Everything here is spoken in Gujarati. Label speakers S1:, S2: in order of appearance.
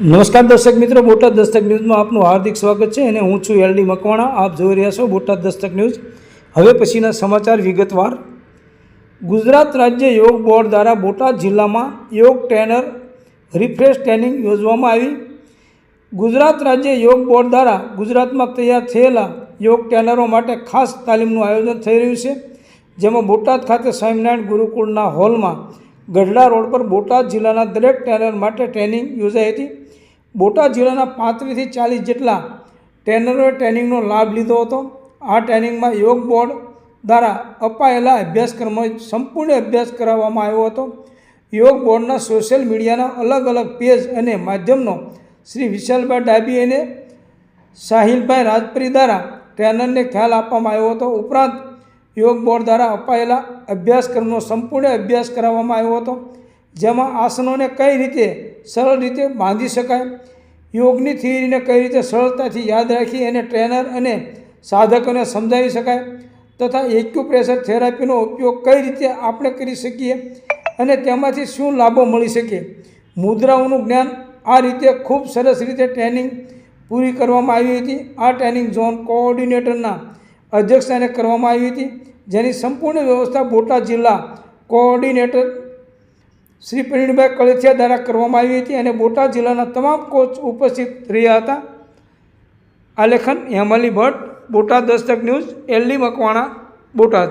S1: નમસ્કાર દર્શક મિત્રો, બોટાદ દસ્તક ન્યૂઝમાં આપનું હાર્દિક સ્વાગત છે અને હું છું એલડી મકવાણા. આપ જોઈ રહ્યા છો બોટાદ દસ્તક ન્યૂઝ. હવે પછીના સમાચાર વિગતવાર. ગુજરાત રાજ્ય યોગ બોર્ડ દ્વારા બોટાદ જિલ્લામાં યોગ ટ્રેનર રિફ્રેશ ટ્રેનિંગ યોજવામાં આવી. ગુજરાત રાજ્ય યોગ બોર્ડ દ્વારા ગુજરાતમાં તૈયાર થયેલા યોગ ટ્રેનરો માટે ખાસ તાલીમનું આયોજન થઈ રહ્યું છે, જેમાં બોટાદ ખાતે સ્વામિનારાયણ ગુરુકુળના હોલમાં ગઢડા રોડ પર બોટાદ જિલ્લાના દરેક ટ્રેનર માટે ટ્રેનિંગ યોજાઈ હતી. બોટાદ જિલ્લાના 35 થી 40 જેટલા ટ્રેનરોએ ટ્રેનિંગનો લાભ લીધો હતો. આ ટ્રેનિંગમાં યોગ બોર્ડ દ્વારા અપાયેલા અભ્યાસક્રમનો સંપૂર્ણ અભ્યાસ કરાવવામાં આવ્યો હતો. યોગ બોર્ડના સોશિયલ મીડિયાના અલગ અલગ પેજ અને માધ્યમનો શ્રી વિશાલભાઈ ડાબી અને સાહિલભાઈ રાજપરી દ્વારા ટ્રેનરને ખ્યાલ આપવામાં આવ્યો હતો. ઉપરાંત યોગ બોર્ડ દ્વારા અપાયેલા અભ્યાસક્રમનો સંપૂર્ણ અભ્યાસ કરાવવામાં આવ્યો હતો, જેમાં આસનોને કઈ રીતે સરળ રીતે બાંધી શકાય, યોગની થિયરીને કઈ રીતે સરળતાથી યાદ રાખી અને ટ્રેનર અને સાધકોને સમજાવી શકાય તથા એક્યુપ્રેશર થેરાપીનો ઉપયોગ કઈ રીતે આપણે કરી શકીએ અને તેમાંથી શું લાભો મળી શકે, મુદ્રાઓનું જ્ઞાન. આ રીતે ખૂબ સરસ રીતે ટ્રેનિંગ પૂરી કરવામાં આવી હતી. આ ટ્રેનિંગ ઝોન કોઓર્ડિનેટરના અધ્યક્ષતાને કરવામાં આવી હતી, જેની સંપૂર્ણ વ્યવસ્થા બોટાદ જિલ્લા કોઓર્ડિનેટર શ્રી પ્રવીણભાઈ કળથિયા દ્વારા કરવામાં આવી હતી અને બોટાદ જિલ્લાના તમામ કોચ ઉપસ્થિત રહ્યા હતા. આલેખન હેમાલી ભટ્ટ, બોટાદ દસ્તક ન્યૂઝ, એલડી મકવાણા, બોટાદ.